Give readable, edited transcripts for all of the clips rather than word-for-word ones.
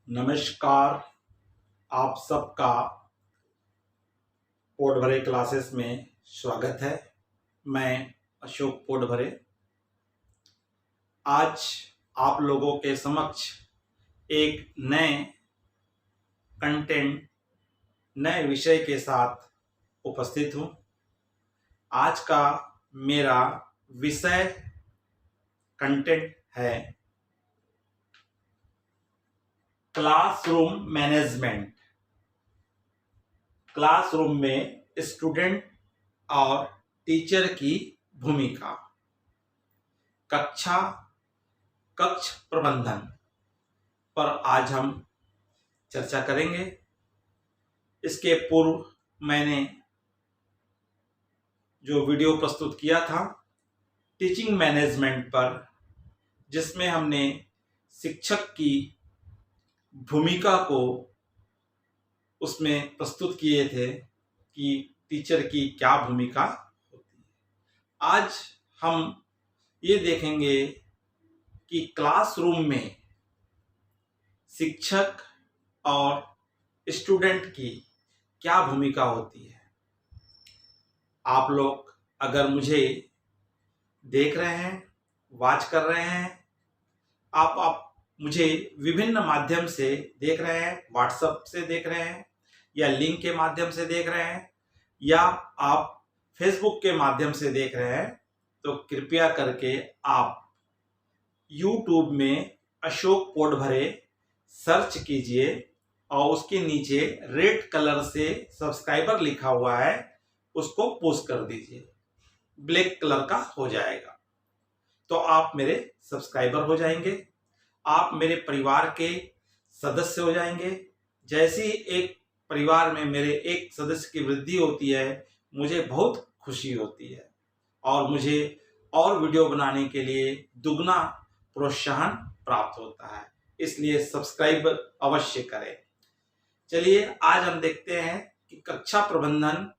नमस्कार। आप सबका पोटभरे क्लासेस में स्वागत है। मैं अशोक पोटभरे आज आप लोगों के समक्ष एक नए कंटेंट, नए विषय के साथ उपस्थित हूँ। आज का मेरा विषय कंटेंट है क्लासरूम मैनेजमेंट। क्लासरूम में स्टूडेंट और टीचर की भूमिका, कक्ष प्रबंधन पर आज हम चर्चा करेंगे। इसके पूर्व मैंने जो वीडियो प्रस्तुत किया था टीचिंग मैनेजमेंट पर, जिसमें हमने शिक्षक की भूमिका को उसमें प्रस्तुत किए थे कि टीचर की क्या भूमिका होती है। आज हम ये देखेंगे कि क्लासरूम में शिक्षक और स्टूडेंट की क्या भूमिका होती है। आप लोग अगर मुझे देख रहे हैं, वॉच कर रहे हैं, आप मुझे विभिन्न माध्यम से देख रहे हैं, व्हाट्सएप से देख रहे हैं या लिंक के माध्यम से देख रहे हैं या आप फेसबुक के माध्यम से देख रहे हैं, तो कृपया करके आप YouTube में अशोक पोटभरे सर्च कीजिए और उसके नीचे रेड कलर से सब्सक्राइबर लिखा हुआ है, उसको पुश कर दीजिए। ब्लैक कलर का हो जाएगा तो आप मेरे सब्सक्राइबर हो जाएंगे, आप मेरे परिवार के सदस्य हो जाएंगे। जैसे ही एक परिवार में मेरे एक सदस्य की वृद्धि होती है, मुझे बहुत खुशी होती है और मुझे और वीडियो बनाने के लिए दुगना प्रोत्साहन प्राप्त होता है। इसलिए सब्सक्राइब अवश्य करें। चलिए आज हम देखते हैं कि कक्षा प्रबंधन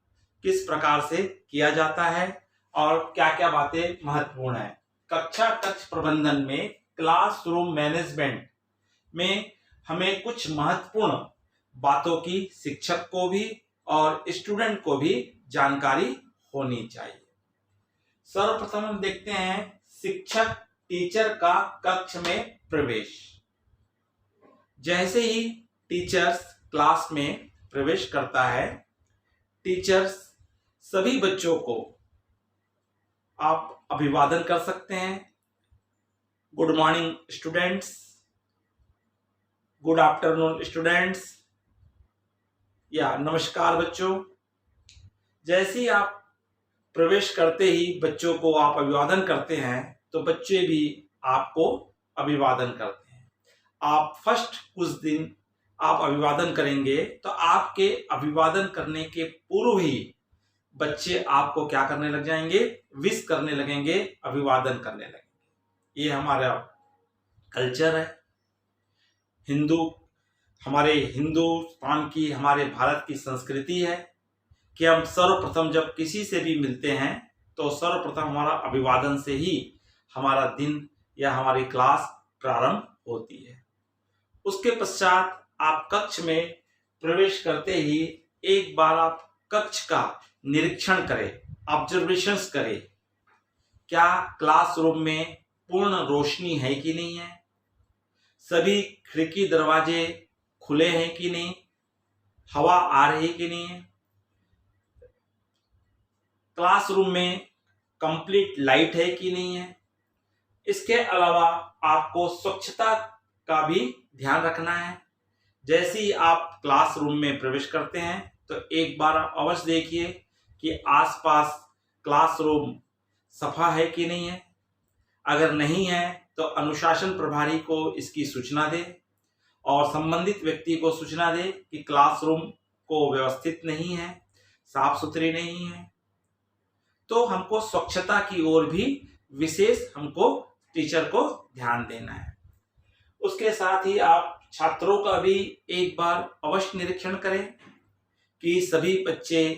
किस प्रकार से किया जाता है और क्या क्या बातें महत्वपूर्ण है। कक्ष प्रबंधन में, क्लासरूम मैनेजमेंट में हमें कुछ महत्वपूर्ण बातों की शिक्षक को भी और स्टूडेंट को भी जानकारी होनी चाहिए। सर्वप्रथम हम देखते हैं शिक्षक टीचर का कक्ष में प्रवेश। जैसे ही टीचर्स क्लास में प्रवेश करता है, टीचर्स सभी बच्चों को आप अभिवादन कर सकते हैं। Good morning students, good afternoon students, या नमस्कार बच्चों। जैसे ही आप प्रवेश करते ही बच्चों को आप अभिवादन करते हैं तो बच्चे भी आपको अभिवादन करते हैं। आप फर्स्ट कुछ दिन आप अभिवादन करेंगे तो आपके अभिवादन करने के पूर्व ही बच्चे आपको क्या करने लग जाएंगे, विश करने लगेंगे, अभिवादन करने लगेंगे। ये हमारा कल्चर है, हमारे हिंदुस्तान की, हमारे भारत की संस्कृति है कि हम सर्वप्रथम जब किसी से भी मिलते हैं तो सर्वप्रथम हमारा अभिवादन से ही हमारा दिन या हमारी क्लास प्रारंभ होती है। उसके पश्चात आप कक्ष में प्रवेश करते ही एक बार आप कक्ष का निरीक्षण करें, ऑब्जर्वेशंस करें। क्या क्लासरूम में पूर्ण रोशनी है कि नहीं है, सभी खिड़की दरवाजे खुले हैं कि नहीं, हवा आ रही कि नहीं है, क्लासरूम में कंप्लीट लाइट है कि नहीं है। इसके अलावा आपको स्वच्छता का भी ध्यान रखना है। जैसे ही आप क्लासरूम में प्रवेश करते हैं तो एक बार आप अवश्य देखिए कि आसपास क्लासरूम सफा है कि नहीं है। अगर नहीं है तो अनुशासन प्रभारी को इसकी सूचना दे और संबंधित व्यक्ति को सूचना दे कि क्लासरूम को व्यवस्थित नहीं है, साफ सुथरी नहीं है। तो हमको स्वच्छता की ओर भी विशेष हमको टीचर को ध्यान देना है। उसके साथ ही आप छात्रों का भी एक बार अवश्य निरीक्षण करें कि सभी बच्चे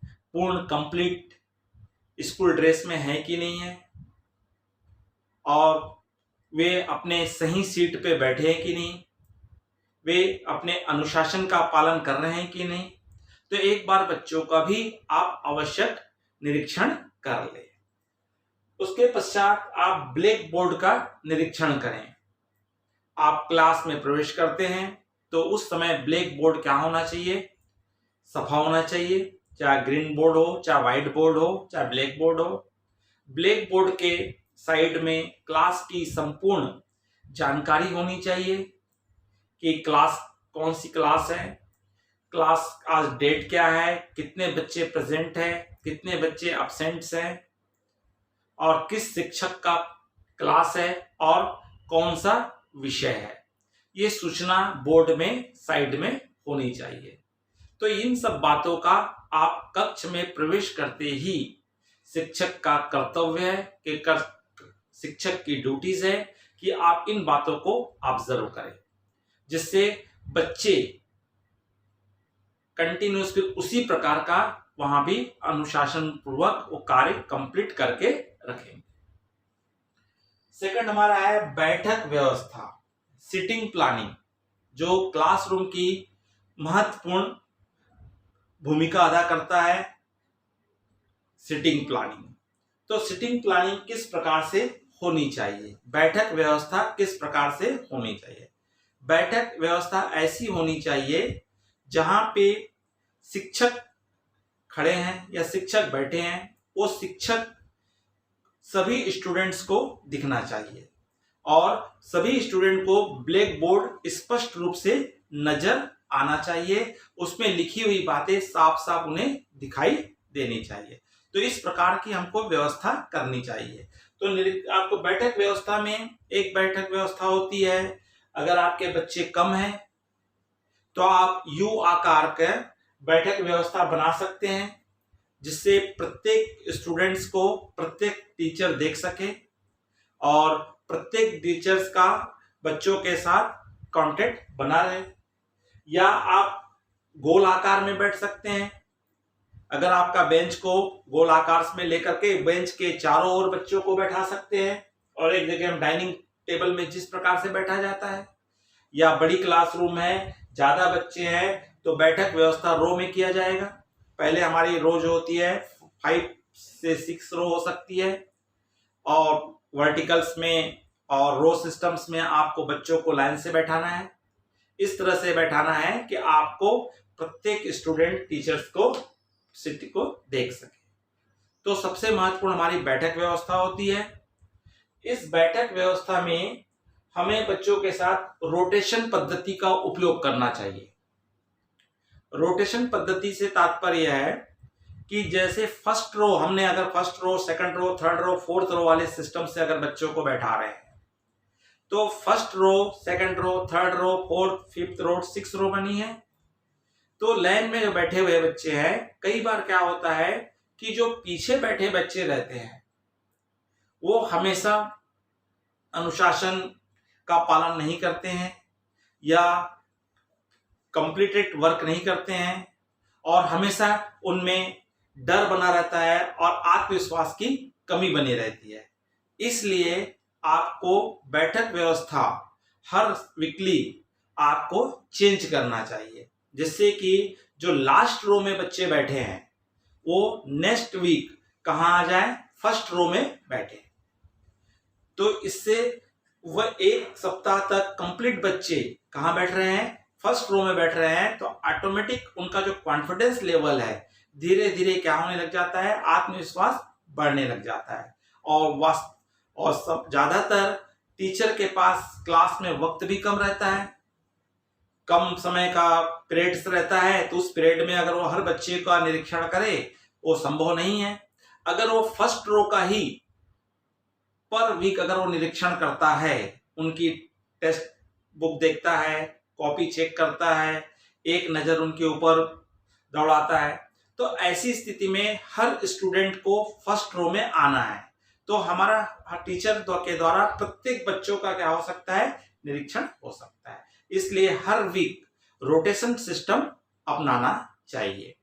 पूर्ण कंप्लीट स्कूल ड्रेस में हैं कि नहीं है और वे अपने सही सीट पे बैठे हैं कि नहीं। वे अपने अनुशासन का पालन कर रहे हैं कि नहीं। तो एक बार बच्चों का भी आप आवश्यक निरीक्षण कर लें। उसके पश्चात आप ब्लैक बोर्ड का निरीक्षण करें। आप क्लास में प्रवेश करते हैं तो उस समय ब्लैक बोर्ड क्या होना चाहिए, सफा होना चाहिए, चाहे ग्रीन बोर्ड हो, चाहे व्हाइट बोर्ड हो, चाहे ब्लैक बोर्ड हो। ब्लैक बोर्ड के साइड में क्लास की संपूर्ण जानकारी होनी चाहिए कि क्लास कौन सी क्लास है, क्लास आज डेट क्या है, कितने बच्चे प्रेजेंट हैं, कितने बच्चे अब्सेंट्स हैं और किस शिक्षक का क्लास है और कौन सा विषय है। ये सूचना बोर्ड में साइड में होनी चाहिए। तो इन सब बातों का आप कक्ष में प्रवेश करते ही शिक्षक का कर्तव्य है कि शिक्षक की ड्यूटीज है कि आप इन बातों को ऑब्जर्व करें, जिससे बच्चे कंटिन्यूअसली उसी प्रकार का वहां भी अनुशासन पूर्वक वो कार्य कंप्लीट करके रखेंगे। सेकंड हमारा है बैठक व्यवस्था, सिटिंग प्लानिंग, जो क्लासरूम की महत्वपूर्ण भूमिका अदा करता है। सिटिंग प्लानिंग, तो सिटिंग प्लानिंग किस प्रकार से होनी चाहिए, बैठक व्यवस्था किस प्रकार से होनी चाहिए। बैठक व्यवस्था ऐसी होनी चाहिए जहां पे शिक्षक खड़े हैं या शिक्षक बैठे हैं, वो शिक्षक सभी स्टूडेंट्स को दिखना चाहिए और सभी स्टूडेंट को ब्लैक बोर्ड स्पष्ट रूप से नजर आना चाहिए, उसमें लिखी हुई बातें साफ साफ उन्हें दिखाई देनी चाहिए। तो इस प्रकार की हमको व्यवस्था करनी चाहिए। तो आपको बैठक व्यवस्था में एक बैठक व्यवस्था होती है, अगर आपके बच्चे कम हैं तो आप यू आकार के बैठक व्यवस्था बना सकते हैं, जिससे प्रत्येक स्टूडेंट्स को प्रत्येक टीचर देख सके और प्रत्येक टीचर्स का बच्चों के साथ कांटेक्ट बना रहे। या आप गोल आकार में बैठ सकते हैं, अगर आपका बेंच को गोल आकार में लेकर के बेंच के चारों ओर बच्चों को बैठा सकते हैं और एक जगह हम डाइनिंग टेबल में जिस प्रकार से बैठा जाता है। या बड़ी क्लासरूम है, ज्यादा बच्चे हैं तो बैठक व्यवस्था रो में किया जाएगा। पहले हमारी रो जो होती है 5 से 6 रो हो सकती है और वर्टिकल्स में और रो सिस्टम्स में आपको बच्चों को लाइन से बैठाना है। इस तरह से बैठाना है कि आपको प्रत्येक स्टूडेंट टीचर्स को सिटी को देख सके। तो सबसे महत्वपूर्ण हमारी बैठक व्यवस्था होती है। इस बैठक व्यवस्था में हमें बच्चों के साथ रोटेशन पद्धति का उपयोग करना चाहिए। रोटेशन पद्धति से तात्पर्य यह है कि जैसे फर्स्ट रो, हमने अगर first row, second row, third row, fourth row वाले सिस्टम से अगर बच्चों को बैठा रहे हैं तो first row, second row, third row, fourth, fifth row, 6 row बनी है। तो लाइन में जो बैठे हुए बच्चे हैं, कई बार क्या होता है कि जो पीछे बैठे बच्चे रहते हैं वो हमेशा अनुशासन का पालन नहीं करते हैं या कंप्लीटेड वर्क नहीं करते हैं और हमेशा उनमें डर बना रहता है और आत्मविश्वास की कमी बनी रहती है। इसलिए आपको बैठक व्यवस्था हर वीकली आपको चेंज करना चाहिए, जिससे कि जो लास्ट रो में बच्चे बैठे हैं वो नेक्स्ट वीक कहाँ आ जाए, फर्स्ट रो में बैठे। तो इससे वह एक सप्ताह तक कंप्लीट बच्चे कहाँ बैठ रहे हैं, फर्स्ट रो में बैठ रहे हैं। तो ऑटोमेटिक उनका जो कॉन्फिडेंस लेवल है धीरे धीरे क्या होने लग जाता है, आत्मविश्वास बढ़ने लग जाता है। और सब ज्यादातर टीचर के पास क्लास में वक्त भी कम रहता है, कम समय का पीरियड्स रहता है, तो उस पीरियड में अगर वो हर बच्चे का निरीक्षण करे वो संभव नहीं है। अगर वो फर्स्ट रो का ही पर वीक अगर वो निरीक्षण करता है, उनकी टेक्स्ट बुक देखता है, कॉपी चेक करता है, एक नजर उनके ऊपर दौड़ाता है, तो ऐसी स्थिति में हर स्टूडेंट को फर्स्ट रो में आना है। तो हमारा टीचर के द्वारा प्रत्येक बच्चों का क्या हो सकता है, निरीक्षण हो सकता है। इसलिए हर वीक रोटेशन सिस्टम अपनाना चाहिए।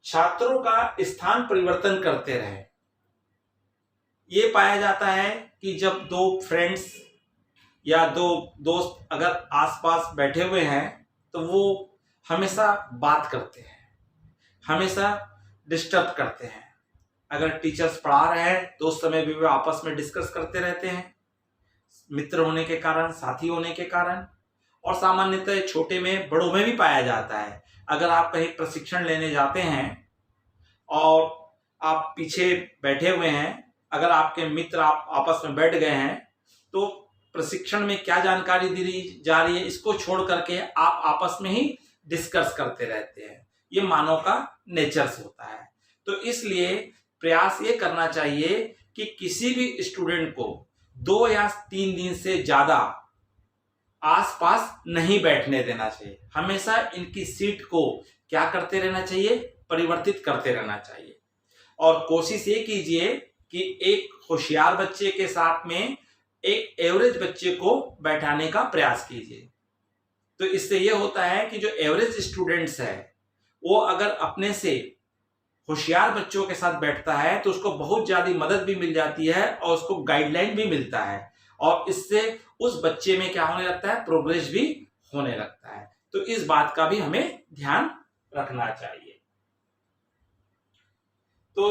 छात्रों का स्थान परिवर्तन करते रहे। ये पाया जाता है कि जब दो फ्रेंड्स या दो दोस्त अगर आसपास बैठे हुए हैं तो वो हमेशा बात करते हैं, हमेशा डिस्टर्ब करते हैं। अगर टीचर्स पढ़ा रहे हैं तो उस समय भी वे आपस में डिस्कस करते रहते हैं, मित्र होने के कारण, साथी होने के कारण। और सामान्यतः छोटे में बड़ों में भी पाया जाता है। अगर आप कहीं प्रशिक्षण लेने जाते हैं और आप पीछे बैठे हुए हैं, अगर आपके मित्र आप आपस में बैठ गए हैं तो प्रशिक्षण में क्या जानकारी दी जा रही है इसको छोड़ करके आप आपस में ही डिस्कस करते रहते हैं। ये मानव का नेचर्स होता है। तो इसलिए प्रयास ये करना चाहिए कि किसी भी स्टूडेंट को 2 या 3 दिन से ज्यादा आसपास नहीं बैठने देना चाहिए। हमेशा इनकी सीट को क्या करते रहना चाहिए, परिवर्तित करते रहना चाहिए। और कोशिश ये कीजिए कि एक होशियार बच्चे के साथ में एक एवरेज बच्चे को बैठाने का प्रयास कीजिए। तो इससे ये होता है कि जो एवरेज स्टूडेंट्स है वो अगर अपने से होशियार बच्चों के साथ बैठता है तो उसको बहुत ज्यादा मदद भी मिल जाती है और उसको गाइडलाइन भी मिलता है, और इससे उस बच्चे में क्या होने लगता है, प्रोग्रेस भी होने लगता है। तो इस बात का भी हमें ध्यान रखना चाहिए। तो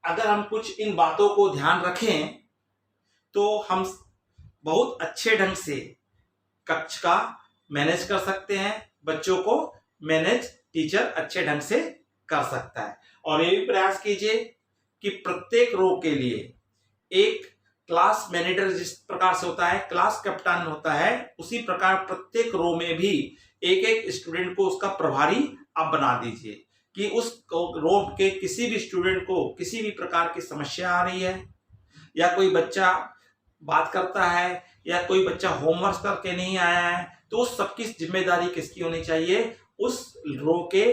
अगर हम कुछ इन बातों को ध्यान रखें तो हम बहुत अच्छे ढंग से कक्ष का मैनेज कर सकते हैं, बच्चों को मैनेज टीचर अच्छे ढंग से कर सकता है। और ये भी प्रयास कीजिए कि प्रत्येक रो के लिए एक क्लास मैनेजर जिस प्रकार से होता है, क्लास कैप्टन होता है, उसी प्रकार प्रत्येक रो में भी एक एक स्टूडेंट को उसका प्रभारी आप बना दीजिए कि उस रो के किसी भी स्टूडेंट को किसी भी प्रकार की समस्या आ रही है, या कोई बच्चा बात करता है, या कोई बच्चा होमवर्क करके नहीं आया है, तो उस सबकी जिम्मेदारी किसकी होनी चाहिए, उस रो के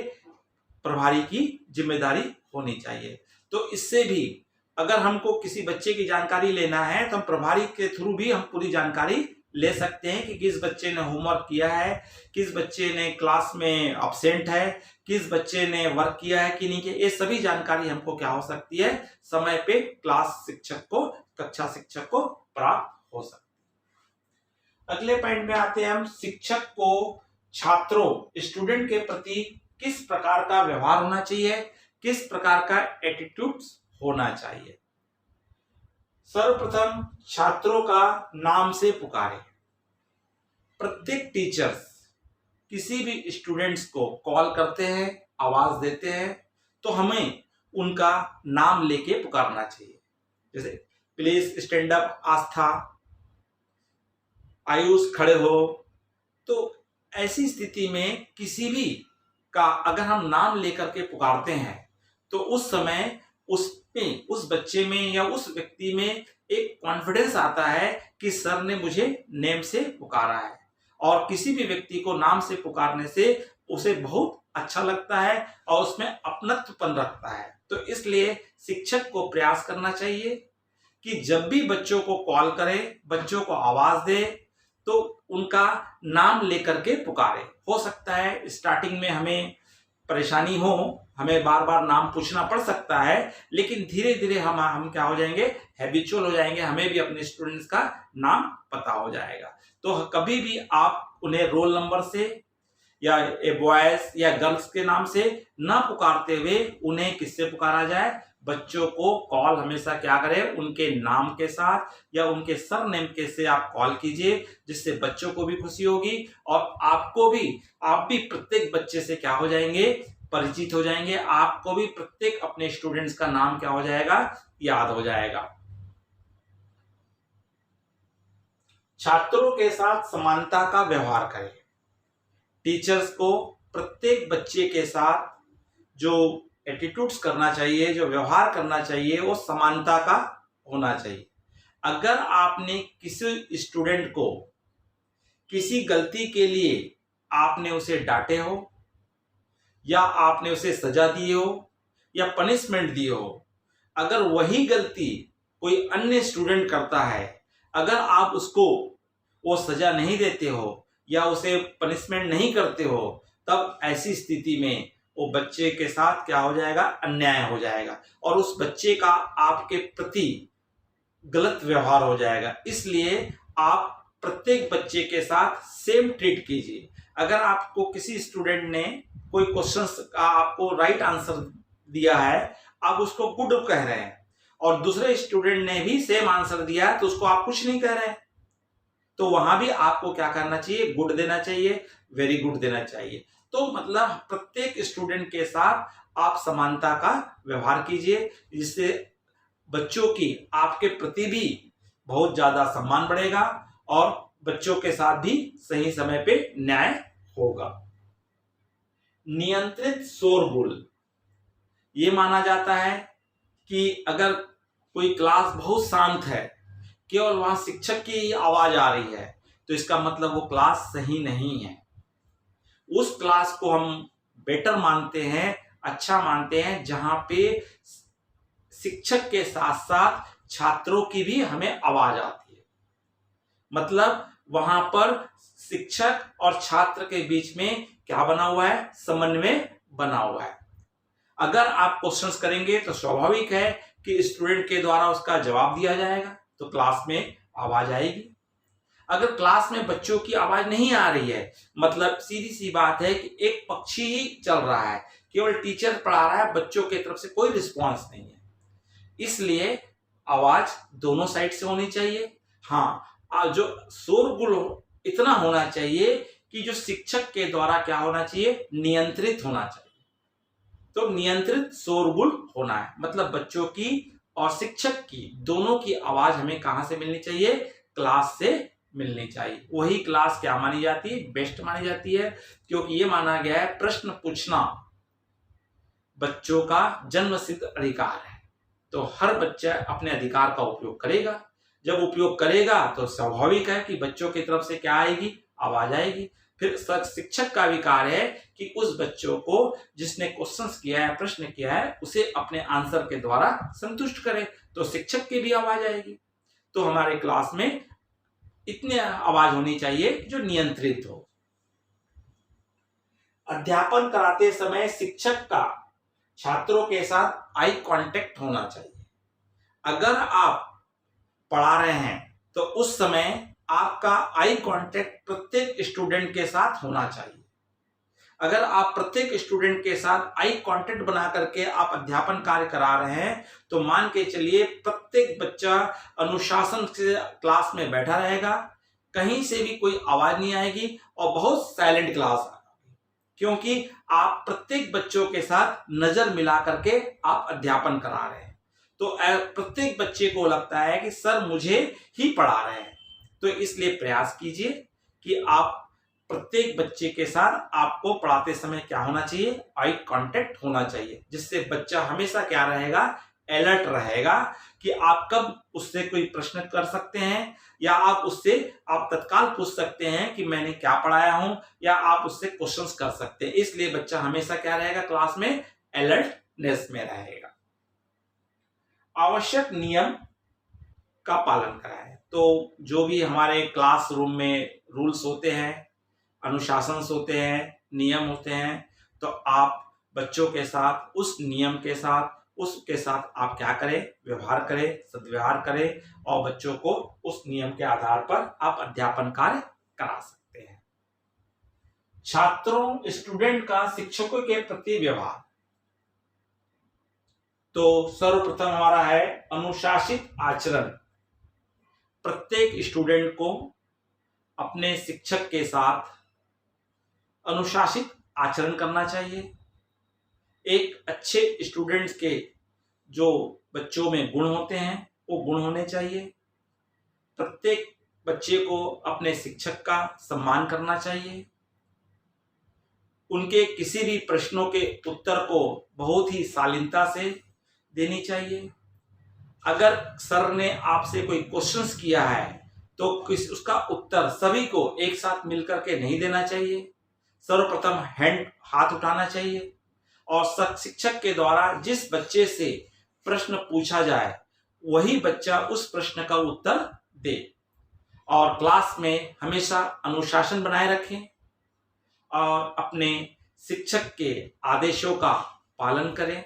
प्रभारी की जिम्मेदारी होनी चाहिए। तो इससे भी अगर हमको किसी बच्चे की जानकारी लेना है तो हम प्रभारी के थ्रू भी हम पूरी जानकारी ले सकते हैं कि किस बच्चे ने होमवर्क किया है, किस बच्चे ने क्लास में एब्सेंट है, किस बच्चे ने वर्क किया है कि नहीं किया। ये सभी जानकारी हमको क्या हो सकती है, समय पे क्लास शिक्षक को, कक्षा शिक्षक को प्राप्त हो सकती है। अगले पॉइंट में आते हैं हम, शिक्षक को छात्रों, स्टूडेंट के प्रति किस प्रकार का व्यवहार होना चाहिए, किस प्रकार का एटीट्यूड होना चाहिए। सर्वप्रथम छात्रों का नाम से पुकारे। प्रत्येक टीचर्स किसी भी स्टूडेंट्स को कॉल करते हैं, आवाज देते हैं, तो हमें उनका नाम लेके पुकारना चाहिए। जैसे प्लीज स्टैंड अप, आस्था, आयुष खड़े हो। तो ऐसी स्थिति में किसी भी का अगर हम नाम लेकर के पुकारते हैं तो उस समय उस बच्चे में या उस व्यक्ति में एक कॉन्फिडेंस आता है कि सर ने मुझे नेम से पुकारा है, और किसी भी व्यक्ति को नाम से पुकारने से उसे बहुत अच्छा लगता है और उसमें अपनत्वपन रखता है। तो इसलिए शिक्षक को प्रयास करना चाहिए कि जब भी बच्चों को कॉल करे, बच्चों को आवाज दे, तो उनका नाम लेकर के पुकारे। हो सकता है स्टार्टिंग में हमें परेशानी हो, हमें बार बार नाम पूछना पड़ सकता है, लेकिन धीरे धीरे हम क्या हो जाएंगे, हैबिचुअल हो जाएंगे, हमें भी अपने स्टूडेंट्स का नाम पता हो जाएगा। तो कभी भी आप उन्हें रोल नंबर से या बॉयज या गर्ल्स के नाम से ना पुकारते हुए उन्हें किससे पुकारा जाए, बच्चों को कॉल हमेशा क्या करें, उनके नाम के साथ या उनके सरनेम के से आप कॉल कीजिए, जिससे बच्चों को भी खुशी होगी और आपको भी, आप भी प्रत्येक बच्चे से क्या हो जाएंगे, परिचित हो जाएंगे। आपको भी प्रत्येक अपने स्टूडेंट्स का नाम क्या हो जाएगा, याद हो जाएगा। छात्रों के साथ समानता का व्यवहार करें। टीचर्स को प्रत्येक बच्चे के साथ जो एटीट्यूड्स करना चाहिए, जो व्यवहार करना चाहिए, वो समानता का होना चाहिए। अगर आपने किसी स्टूडेंट को किसी गलती के लिए आपने उसे डांटे हो, या आपने उसे सजा दी हो, या पनिशमेंट दी हो, अगर वही गलती कोई अन्य स्टूडेंट करता है, अगर आप उसको वो सजा नहीं देते हो या उसे पनिशमेंट नहीं करते हो, तब ऐसी स्थिति में वो बच्चे के साथ क्या हो जाएगा, अन्याय हो जाएगा और उस बच्चे का आपके प्रति गलत व्यवहार हो जाएगा। इसलिए आप प्रत्येक बच्चे के साथ सेम ट्रीट कीजिए। अगर आपको किसी स्टूडेंट ने कोई क्वेश्चन का आपको राइट आंसर दिया है, आप उसको गुड कह रहे हैं, और दूसरे स्टूडेंट ने भी सेम आंसर दिया है तो उसको आप कुछ नहीं कह रहे हैं, तो वहां भी आपको क्या करना चाहिए? गुड देना चाहिए, वेरी गुड देना चाहिए। तो मतलब प्रत्येक स्टूडेंट के साथ आप समानता का व्यवहार कीजिए, जिससे बच्चों की आपके प्रति भी बहुत ज्यादा सम्मान बढ़ेगा और बच्चों के साथ भी सही समय पे न्याय होगा। नियंत्रित शोरगुल, ये माना जाता है कि अगर कोई क्लास बहुत शांत है, केवल वहां शिक्षक की आवाज आ रही है, तो इसका मतलब वो क्लास सही नहीं है। उस क्लास को हम बेटर मानते हैं, अच्छा मानते हैं, जहां पे शिक्षक के साथ साथ छात्रों की भी हमें आवाज आती है। मतलब वहां पर शिक्षक और छात्र के बीच में क्या बना हुआ है? समन्वय बना हुआ है। अगर आप क्वेश्चंस करेंगे तो स्वाभाविक है कि स्टूडेंट के द्वारा उसका जवाब दिया जाएगा, तो क्लास में आवाज आएगी। अगर क्लास में बच्चों की आवाज नहीं आ रही है, मतलब सीधी सी बात है कि एक पक्षी ही चल रहा है, केवल टीचर पढ़ा रहा है, बच्चों की तरफ से कोई रिस्पॉन्स नहीं है। इसलिए आवाज दोनों साइड से होनी चाहिए। हाँ, जो शोरगुल इतना होना चाहिए कि जो शिक्षक के द्वारा क्या होना चाहिए? नियंत्रित होना चाहिए। तो नियंत्रित शोरगुल होना है, मतलब बच्चों की और शिक्षक की दोनों की आवाज हमें कहां से मिलनी चाहिए? क्लास से मिलनी चाहिए। वही क्लास क्या मानी जाती है? बेस्ट मानी जाती है, क्योंकि ये माना गया है प्रश्न पूछना बच्चों का जन्मसिद्ध अधिकार है। तो हर बच्चा अपने अधिकार का उपयोग करेगा। जब उपयोग करेगा तो स्वाभाविक है कि बच्चों की तरफ से क्या आएगी? आवाज आएगी। फिर शिक्षक का भी कार्य है कि उस बच्चों को जिसने क्वेश्चंस किया है, प्रश्न किया है, उसे अपने आंसर के द्वारा संतुष्ट करे, तो शिक्षक की भी आवाज आएगी। तो हमारे क्लास में इतनी आवाज होनी चाहिए जो नियंत्रित हो। अध्यापन कराते समय शिक्षक का छात्रों के साथ आई कांटेक्ट होना चाहिए। अगर आप पढ़ा रहे हैं तो उस समय आपका आई कांटेक्ट प्रत्येक स्टूडेंट के साथ होना चाहिए। अगर आप प्रत्येक स्टूडेंट के साथ आई कांटेक्ट बना करके आप अध्यापन कार्य करा रहे हैं, तो मान के चलिए प्रत्येक बच्चा अनुशासन से क्लास में बैठा रहेगा, कहीं से भी कोई आवाज नहीं आएगी और बहुत साइलेंट क्लास आएगी, क्योंकि आप प्रत्येक बच्चों के साथ नजर मिला करके आप अध्यापन करा रहे हैं। तो प्रत्येक बच्चे को लगता है कि सर मुझे ही पढ़ा रहे हैं। तो इसलिए प्रयास कीजिए कि आप प्रत्येक बच्चे के साथ आपको पढ़ाते समय क्या होना चाहिए? आई कांटेक्ट होना चाहिए, जिससे बच्चा हमेशा क्या रहेगा? अलर्ट रहेगा कि आप कब उससे कोई प्रश्न कर सकते हैं, या आप उससे आप तत्काल पूछ सकते हैं कि मैंने क्या पढ़ाया हूं, या आप उससे क्वेश्चंस कर सकते हैं। इसलिए बच्चा हमेशा क्या रहेगा? क्लास में अलर्टनेस में रहेगा। आवश्यक नियम का पालन कराएं। तो जो भी हमारे क्लासरूम में रूल्स होते हैं, अनुशासन होते हैं, नियम होते हैं, तो आप बच्चों के साथ उस नियम के साथ उसके साथ आप क्या करें? व्यवहार करें, सद्व्यवहार करें, और बच्चों को उस नियम के आधार पर आप अध्यापन कार्य करा सकते हैं। छात्रों स्टूडेंट का शिक्षकों के प्रति व्यवहार। तो सर्वप्रथम हमारा है अनुशासित आचरण। प्रत्येक स्टूडेंट को अपने शिक्षक के साथ अनुशासित आचरण करना चाहिए। एक अच्छे स्टूडेंट्स के जो बच्चों में गुण होते हैं वो गुण होने चाहिए। प्रत्येक बच्चे को अपने शिक्षक का सम्मान करना चाहिए। उनके किसी भी प्रश्नों के उत्तर को बहुत ही शालीनता से देनी चाहिए। अगर सर ने आपसे कोई क्वेश्चंस किया है तो उसका उत्तर सभी को एक साथ मिलकर के नहीं देना चाहिए। सर्वप्रथम हाथ उठाना चाहिए, और शिक्षक के द्वारा जिस बच्चे से प्रश्न पूछा जाए वही बच्चा उस प्रश्न का उत्तर दे। और क्लास में हमेशा अनुशासन बनाए रखें और अपने शिक्षक के आदेशों का पालन करें।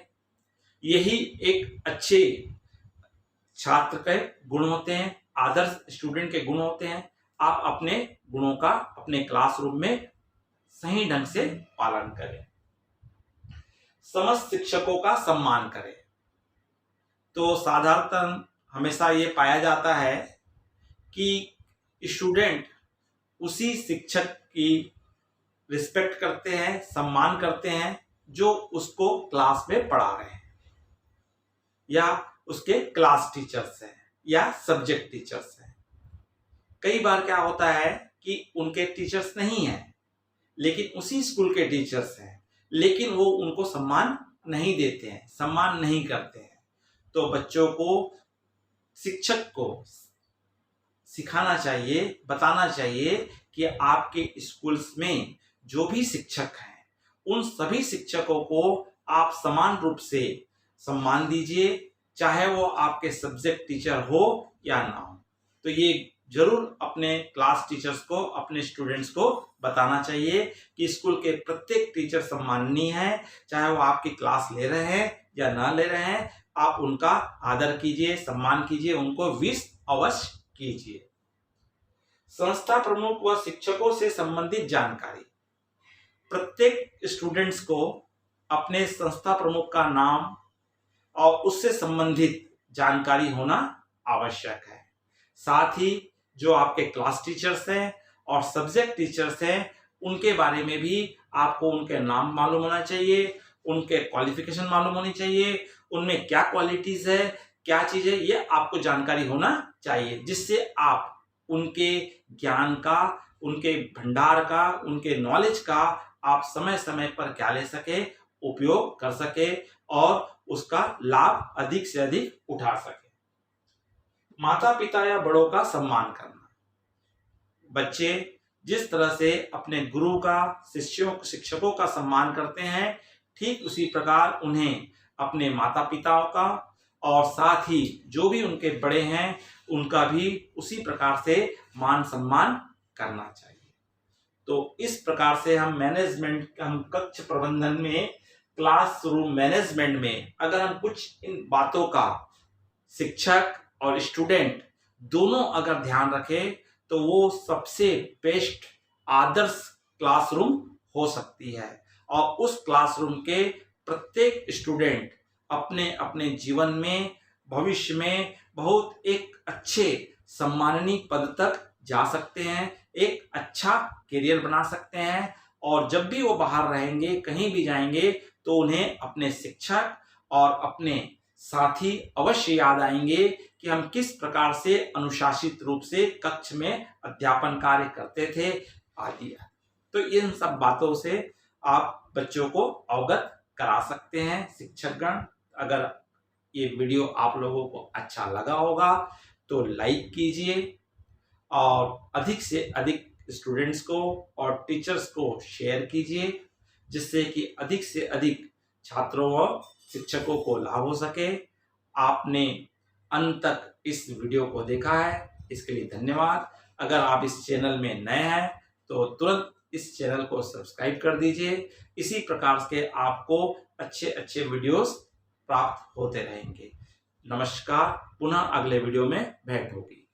यही एक अच्छे छात्र के गुण होते हैं, आदर्श स्टूडेंट के गुण होते हैं। आप अपने गुणों का अपने क्लासरूम में सही ढंग से पालन करें। समस्त शिक्षकों का सम्मान करें। तो साधारणतः हमेशा ये पाया जाता है कि स्टूडेंट उसी शिक्षक की रिस्पेक्ट करते हैं, सम्मान करते हैं जो उसको क्लास में पढ़ा रहे हैं, या उसके क्लास टीचर्स हैं या सब्जेक्ट टीचर्स हैं। कई बार क्या होता है कि उनके टीचर्स नहीं हैं, लेकिन उसी स्कूल के टीचर्स हैं, लेकिन वो उनको सम्मान नहीं देते हैं, सम्मान नहीं करते हैं। तो बच्चों को, शिक्षक को सिखाना चाहिए, बताना चाहिए कि आपके स्कूल्स में जो भी शिक्षक हैं उन सभी शिक्षकों को आप समान रूप से सम्मान दीजिए, चाहे वो आपके सब्जेक्ट टीचर हो या ना हो। तो ये जरूर अपने क्लास टीचर्स को, अपने स्टूडेंट्स को बताना चाहिए कि स्कूल के प्रत्येक टीचर सम्माननीय है, चाहे वो आपकी क्लास ले रहे हैं या ना ले रहे हैं। आप उनका आदर कीजिए, सम्मान कीजिए, उनको विश अवश्य कीजिए। संस्था प्रमुख व शिक्षकों से संबंधित जानकारी। प्रत्येक स्टूडेंट्स को अपने संस्था प्रमुख का नाम और उससे संबंधित जानकारी होना आवश्यक है। साथ ही जो आपके क्लास टीचर्स हैं और सब्जेक्ट टीचर्स हैं उनके बारे में भी आपको उनके नाम मालूम होना चाहिए, उनके क्वालिफिकेशन मालूम होनी चाहिए, उनमें क्या क्वालिटीज है, क्या चीज है, ये आपको जानकारी होना चाहिए, जिससे आप उनके ज्ञान का, उनके भंडार का, उनके नॉलेज का आप समय समय पर क्या ले सके, उपयोग कर सके और उसका लाभ अधिक से अधिक उठा सके। माता पिता या बड़ों का सम्मान करना। बच्चे जिस तरह से अपने गुरु का, शिक्षकों का सम्मान करते हैं, ठीक उसी प्रकार उन्हें अपने माता पिताओं का और साथ ही जो भी उनके बड़े हैं उनका भी उसी प्रकार से मान सम्मान करना चाहिए। तो इस प्रकार से हम कक्ष प्रबंधन में, क्लासरूम मैनेजमेंट में अगर हम कुछ इन बातों का शिक्षक और स्टूडेंट दोनों अगर ध्यान रखें तो वो सबसे बेस्ट आदर्श क्लासरूम हो सकती है और उस क्लासरूम के प्रत्येक स्टूडेंट अपने अपने जीवन में, भविष्य में बहुत एक अच्छे सम्माननीय पद तक जा सकते हैं, एक अच्छा करियर बना सकते हैं और जब भी वो बाहर रहेंगे, कहीं भी जाएंगे तो उन्हें अपने शिक्षक और अपने साथी अवश्य याद आएंगे कि हम किस प्रकार से अनुशासित रूप से कक्ष में अध्यापन कार्य करते थे आदि। तो इन सब बातों से आप बच्चों को अवगत करा सकते हैं। शिक्षकगण, अगर ये वीडियो आप लोगों को अच्छा लगा होगा तो लाइक कीजिए और अधिक से अधिक स्टूडेंट्स को और टीचर्स को शेयर कीजिए, जिससे कि अधिक से अधिक छात्रों व शिक्षकों को लाभ हो सके। आपने अंत तक इस वीडियो को देखा है, इसके लिए धन्यवाद। अगर आप इस चैनल में नए हैं तो तुरंत इस चैनल को सब्सक्राइब कर दीजिए। इसी प्रकार के आपको अच्छे अच्छे वीडियोस प्राप्त होते रहेंगे। नमस्कार, पुनः अगले वीडियो में भेंट होगी।